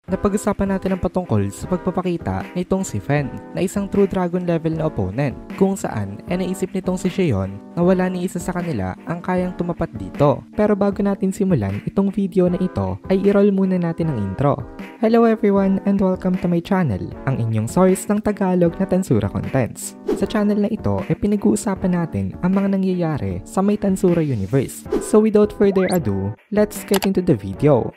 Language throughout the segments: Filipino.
Napag-usapan natin ang patungkol sa pagpapakita nitong si Fen na isang true dragon level na opponent kung saan naisip nitong si Xion na wala ni isa sa kanila ang kayang tumapat dito. Pero bago natin simulan itong video na ito ay i-roll muna natin ang intro. Hello everyone and welcome to my channel, ang inyong source ng Tagalog na Tansura Contents. Sa channel na ito ay pinag-uusapan natin ang mga nangyayari sa may Tansura universe. So without further ado, let's get into the video.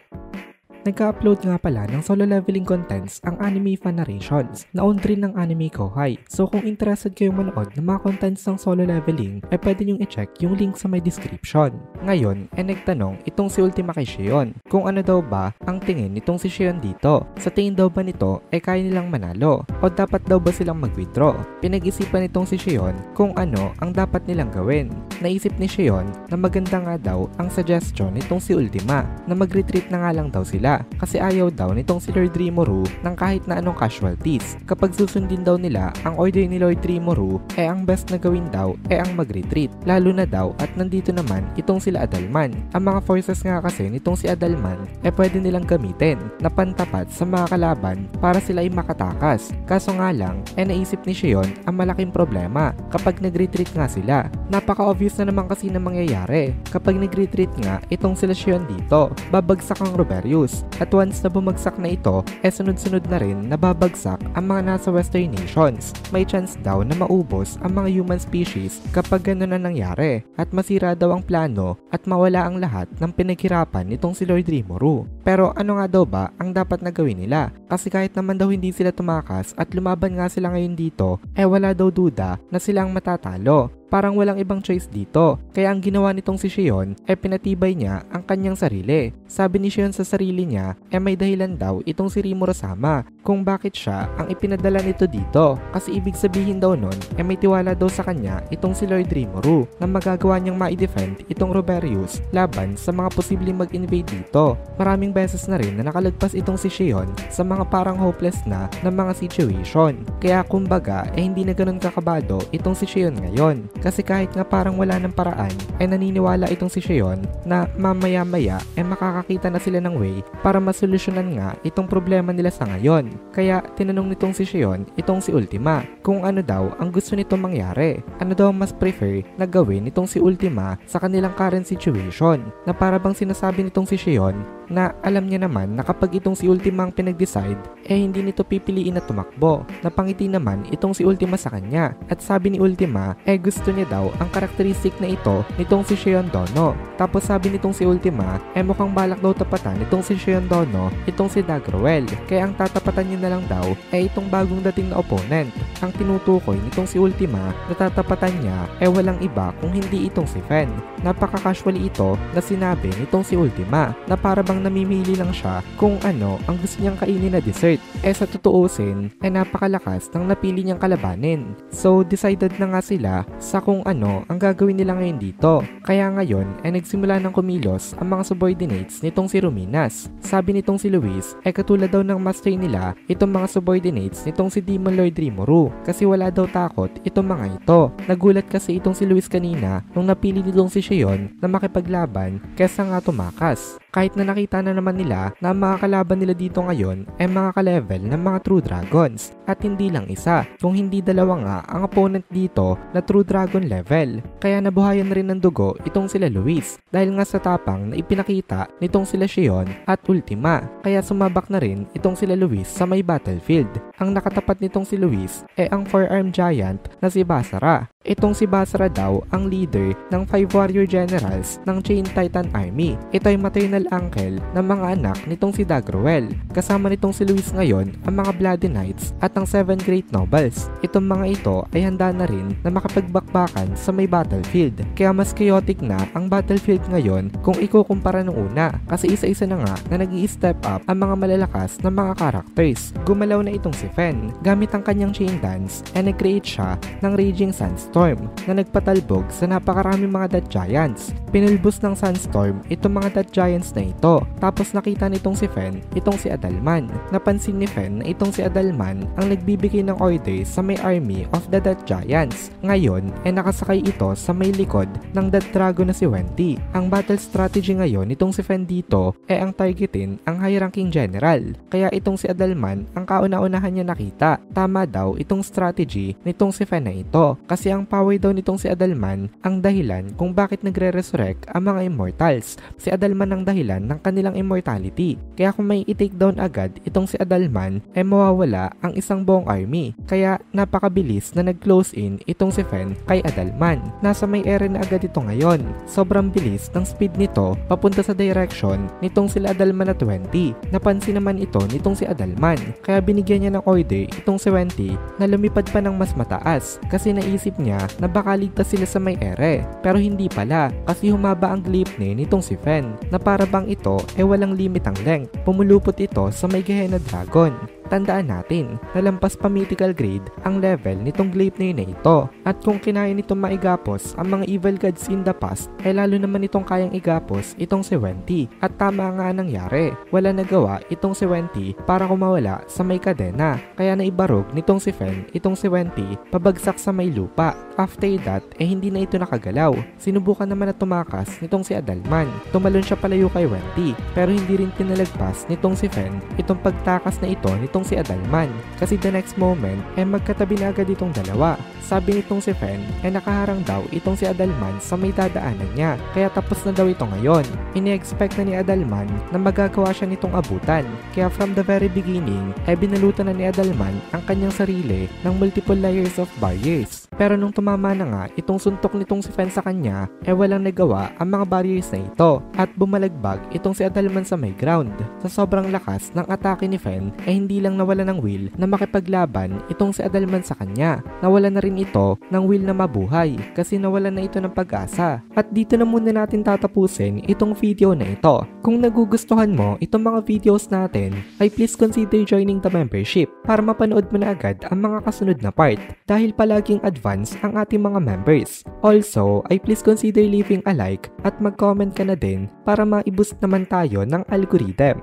Nagka-upload nga pala ng solo leveling contents ang Anime Fan Narrations na owned rin ng Anime Kohai. So kung interested kayong manood ng mga contents ng solo leveling ay pwede nyong i-check yung link sa my description. Ngayon ay nagtanong itong si Ultima kay Xion kung ano daw ba ang tingin nitong si Xion dito. Sa tingin daw ba nito ay kaya nilang manalo o dapat daw ba silang mag-withdraw? Pinag-isipan nitong si Xion kung ano ang dapat nilang gawin. Naisip ni Xion na maganda nga daw ang suggestion nitong si Ultima na mag-retreat na nga lang daw sila kasi ayaw daw nitong si Lord Rimuru ng kahit na anong casualties. Kapag susundin daw nila ang order ni Lord Rimuru ang best na gawin daw ang mag-retreat, lalo na daw at nandito naman itong sila Adalman. Ang mga forces nga kasi nitong si Adalman pwede nilang gamitin na pantapat sa mga kalaban para sila ay makatakas. Kaso nga lang naisip ni Xion ang malaking problema kapag nag-retreat nga sila. Napaka-obvious na naman kasi na mangyayari kapag nag-retreat nga itong sila Xion dito, babagsak ang Roberius. At once na bumagsak na ito, sunod-sunod na rin na babagsak ang mga nasa western nations. May chance daw na maubos ang mga human species kapag gano'n na nangyari at masira daw ang plano at mawala ang lahat ng pinaghirapan nitong si Lord Rimuru. Pero ano nga daw ba ang dapat na gawin nila? Kasi kahit naman daw hindi sila tumakas at lumaban nga sila ngayon dito, wala daw duda na sila ang matatalo. Parang walang ibang choice dito. Kaya ang ginawa nitong si Xion pinatibay niya ang kanyang sarili. Sabi ni Xion sa sarili niya may dahilan daw itong si Rimuru-sama kung bakit siya ang ipinadala nito dito. Kasi ibig sabihin daw nun may tiwala daw sa kanya itong si Lord Rimuru na magagawa niyang ma-defend itong Roberius laban sa mga posibleng mag-invade dito. Maraming beses na rin na nakalagpas itong si Xion sa mga parang hopeless na mga situation. Kaya kumbaga hindi na ganun kakabado itong si Xion ngayon. Kasi kahit nga parang wala ng paraan naniniwala itong si Xion na mamaya-maya makakakita na sila ng way para masolusyonan nga itong problema nila sa ngayon. Kaya tinanong nitong si Xion itong si Ultima kung ano daw ang gusto nitong mangyari. Ano daw mas prefer na gawin nitong si Ultima sa kanilang current situation, na para bang sinasabi nitong si Xion na alam niya naman na kapag itong si Ultima ang pinag-decide hindi nito pipiliin na tumakbo. Napangiti naman itong si Ultima sa kanya at sabi ni Ultima gusto niya daw ang karakteristik na ito nitong si Xion Dono. Tapos sabi nitong si Ultima mukhang balak daw tapatan nitong si Xion Dono itong si Dagruel. Kaya ang tatapatan niya na lang daw itong bagong dating na opponent. Ang tinutukoy nitong si Ultima na tatapatan niya walang iba kung hindi itong si Fen. Napaka-casually ito na sinabi nitong si Ultima na para bang namimili lang siya kung ano ang gusto niyang kainin na dessert. Sa tutuusin napakalakas ng napili niyang kalabanin. So decided na nga sila sa kung ano ang gagawin nila ngayon dito. Kaya ngayon nagsimula ng kumilos ang mga subordinates nitong si Ruminas. Sabi nitong si Luis katulad daw ng master nila itong mga subordinates nitong si Demon Lord Rimuru kasi wala daw takot itong mga ito. Nagulat kasi itong si Luis kanina nung napili nitong si Xion na makipaglaban kesa nga tumakas. Kahit na nakita na naman nila na ang mga kalaban nila dito ngayon mga ka-level ng mga True Dragons at hindi lang isa, kung hindi dalawa nga ang opponent dito na True Dragon level. Kaya nabuhayan rin ng dugo itong sila Luis dahil nga sa tapang na ipinakita nitong sila Xion at Ultima. Kaya sumabak na rin itong sila Luis sa may battlefield. Ang nakatapat nitong si Luis ang 4-armed giant na si Basara. Itong si Basara daw ang leader ng 5 warrior generals ng Chain Titan Army. Ito ay maternal uncle ng mga anak nitong si Dagruel. Kasama nitong si Luis ngayon ang mga Bloody Knights at ang 7 Great Nobles. Itong mga ito ay handa na rin na makapagbakbakan sa may battlefield. Kaya mas chaotic na ang battlefield ngayon kung ikukumpara nung una kasi isa-isa na nga na nag-i-step up ang mga malalakas na mga characters. Gumalaw na itong si Fen. Gamit ang kanyang chain dance nag-create siya ng Raging Sandstorm. Sunstorm na nagpatalbog sa napakaraming mga Death Giants. Pinulbos ng Sunstorm itong mga Death Giants na ito. Tapos nakita nitong si Fen, itong si Adalman. Napansin ni Fen na itong si Adalman ang nagbibigay ng orders sa may army of the Death Giants. Ngayon, nakasakay ito sa may likod ng Death Dragon na si Wendy. Ang battle strategy ngayon nitong si Fen dito ang targetin ang high-ranking general. Kaya itong si Adalman ang kauna-unahan niya nakita. Tama daw itong strategy nitong si Fen na ito. Kasi ang power daw nitong si Adalman ang dahilan kung bakit nagre-resurrect ang mga immortals. Si Adalman ang dahilan ng kanilang immortality. Kaya kung may i-take down agad itong si Adalman, mawawala ang isang buong army. Kaya napakabilis na nag-close in itong si Fen kay Adalman. Nasa may area na agad ito ngayon. Sobrang bilis ng speed nito papunta sa direction nitong sila Adalman na 20. Napansin naman ito nitong si Adalman. Kaya binigyan niya ng order itong si Wendy na lumipad pa ng mas mataas kasi naisip niya na baka ligtas sila sa may ere. Pero hindi pala kasi humaba ang Gleipnir nitong si Fen na para bang ito walang limit ang length. Pumulupot ito sa may Gehenna Dragon. Tandaan natin na lampas pa mythical grade ang level nitong Gleipnir na ito. At kung kinaya nitong maigapos ang mga evil gods in the past, lalo naman itong kayang igapos itong si Wendy. At tama nga nangyari, wala nagawa itong si Wendy para kumawala sa may kadena. Kaya naibarog nitong si Fen itong si Wendy pabagsak sa may lupa. After that, hindi na ito nakagalaw. Sinubukan naman na tumakas nitong si Adalman. Tumalon siya palayo kay Wendy, pero hindi rin pinalagpas nitong si Fen itong pagtakas na ito nitong si Adalman. Kasi the next moment, magkatabi na agad itong dalawa. Sabi nitong si Fen, nakaharang daw itong si Adalman sa may dadaanan niya. Kaya tapos na daw ito ngayon. Ini-expect na ni Adalman na magagawa siya nitong abutan. Kaya from the very beginning, binalutan na ni Adalman ang kanyang sarili ng multiple layers of barriers. Pero nung tumama na nga itong suntok nitong si Fen sa kanya, walang nagawa ang mga barriers na ito at bumalagbag itong si Adalman sa may ground. Sa sobrang lakas ng atake ni Fen, hindi lang nawala ng will na makipaglaban itong si Adalman sa kanya. Nawala na rin ito ng will na mabuhay kasi nawala na ito ng pag-asa. At dito na muna natin tatapusin itong video na ito. Kung nagugustuhan mo itong mga videos natin, please consider joining the membership para mapanood mo na agad ang mga kasunod na part dahil palaging advance ang ating mga members. Also, please consider leaving a like at mag-comment ka na din para ma-boost naman tayo ng algorithm.